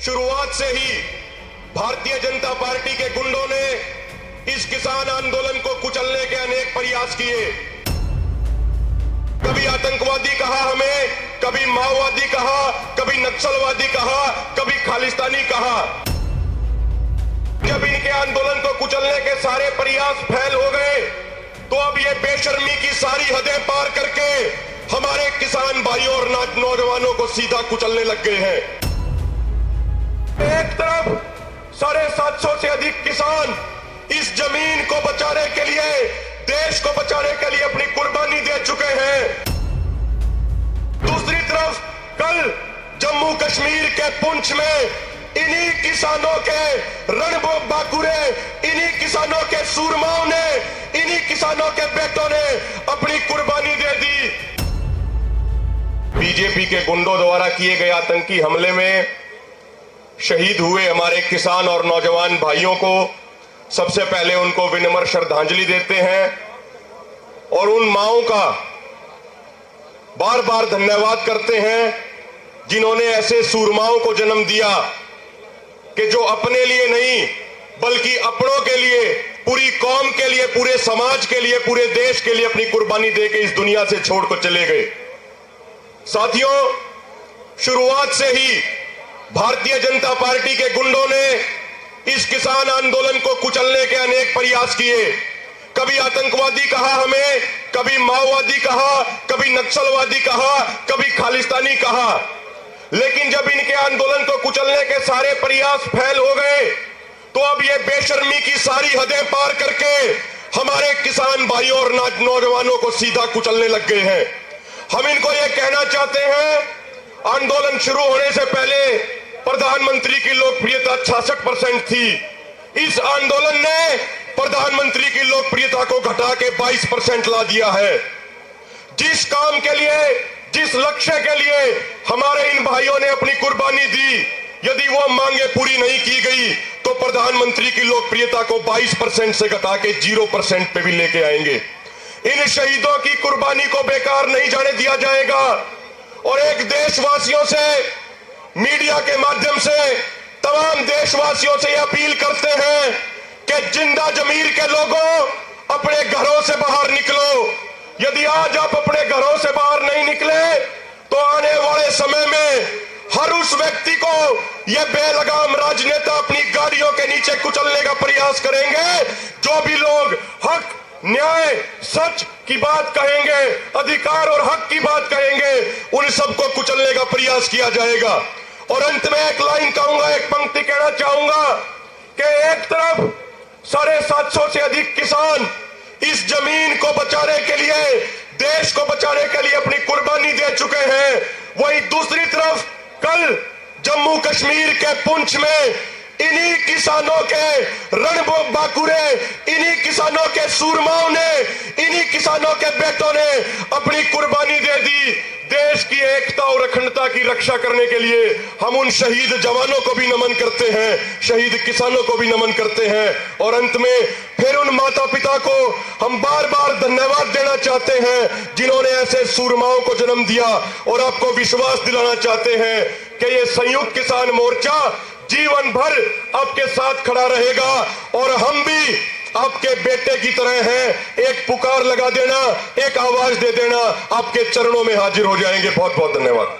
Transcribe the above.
शुरुआत से ही भारतीय जनता पार्टी के गुंडों ने इस किसान आंदोलन को कुचलने के अनेक प्रयास किए। कभी आतंकवादी कहा हमें, कभी माओवादी कहा, कभी नक्सलवादी कहा, कभी खालिस्तानी कहा। जब इनके आंदोलन को कुचलने के सारे प्रयास फेल हो गए तो अब ये बेशर्मी की सारी हदें पार करके हमारे किसान भाइयों और नौजवानों को सीधा कुचलने लग गए हैं। एक तरफ 750 से अधिक किसान इस जमीन को बचाने के लिए, देश को बचाने के लिए अपनी कुर्बानी दे चुके हैं। दूसरी तरफ कल जम्मू कश्मीर के पुंछ में इन्हीं किसानों के रणबांकुरे, इन्हीं किसानों के सूरमाओं ने, इन्हीं किसानों के बेटों ने अपनी कुर्बानी दे दी। बीजेपी के गुंडों द्वारा किए गए आतंकी हमले में शहीद हुए हमारे किसान और नौजवान भाइयों को सबसे पहले उनको विनम्र श्रद्धांजलि देते हैं और उन माओं का बार बार धन्यवाद करते हैं जिन्होंने ऐसे सूरमाओं को जन्म दिया कि जो अपने लिए नहीं बल्कि अपनों के लिए, पूरी कौम के लिए, पूरे समाज के लिए, पूरे देश के लिए अपनी कुर्बानी देके इस दुनिया से छोड़कर चले गए। साथियों, शुरुआत से ही भारतीय जनता पार्टी के गुंडों ने इस किसान आंदोलन को कुचलने के अनेक प्रयास किए। कभी आतंकवादी कहा हमें, कभी माओवादी कहा, कभी नक्सलवादी कहा, कभी खालिस्तानी कहा। लेकिन जब इनके आंदोलन को कुचलने के सारे प्रयास फेल हो गए तो अब ये बेशर्मी की सारी हदें पार करके हमारे किसान भाइयों और नौजवानों को सीधा कुचलने लग गए हैं। हम इनको ये कहना चाहते हैं, आंदोलन शुरू होने से पहले प्रधानमंत्री की लोकप्रियता 66% थी। इस आंदोलन ने प्रधानमंत्री की लोकप्रियता को घटा के 22% ला दिया है। जिस काम के लिए, जिस लक्ष्य के लिए हमारे इन भाइयों ने अपनी कुर्बानी दी, यदि वो मांगे पूरी नहीं की गई तो प्रधानमंत्री की लोकप्रियता को 22% से घटा के 0% पे भी लेके आएंगे। इन शहीदों की कुर्बानी को बेकार नहीं जाने दिया जाएगा। और एक देशवासियों से, मीडिया के माध्यम से तमाम देशवासियों से अपील करते हैं कि जिंदा जमीर के लोगों, अपने घरों से बाहर निकलो। यदि आज आप अपने घरों से बाहर नहीं निकले तो आने वाले समय में हर उस व्यक्ति को यह बेलगाम राजनेता अपनी गाड़ियों के नीचे कुचलने का प्रयास करेंगे। जो भी लोग हक, न्याय, सच की बात कहेंगे, अधिकार और हक की बात कहेंगे, उन सबको कुचलने का प्रयास किया जाएगा। और अंत में एक लाइन कहूंगा, एक पंक्ति कहना चाहूंगा कि एक तरफ 750 से अधिक किसान इस जमीन को बचाने के लिए, देश को बचाने के लिए अपनी कुर्बानी दे चुके हैं। वहीं दूसरी तरफ कल जम्मू कश्मीर के पुंछ में इन्हीं किसानों के रणबांकुरे, इन्हीं किसानों के सूरमाओं ने, इन्हीं किसानों के बेटों ने अपनी कुर्बानी दे दी। देश की एकता और अखंडता की रक्षा करने के लिए हम उन शहीद जवानों को भी नमन करते हैं, शहीद किसानों को भी नमन करते हैं। और अंत में फिर उन माता पिता को हम बार बार धन्यवाद देना चाहते हैं जिन्होंने ऐसे सूरमाओं को जन्म दिया। और आपको विश्वास दिलाना चाहते हैं कि ये संयुक्त किसान मोर्चा जीवन भर आपके साथ खड़ा रहेगा और हम भी आपके बेटे की तरह हैं। एक पुकार लगा देना, एक आवाज दे देना, आपके चरणों में हाजिर हो जाएंगे। बहुत बहुत धन्यवाद।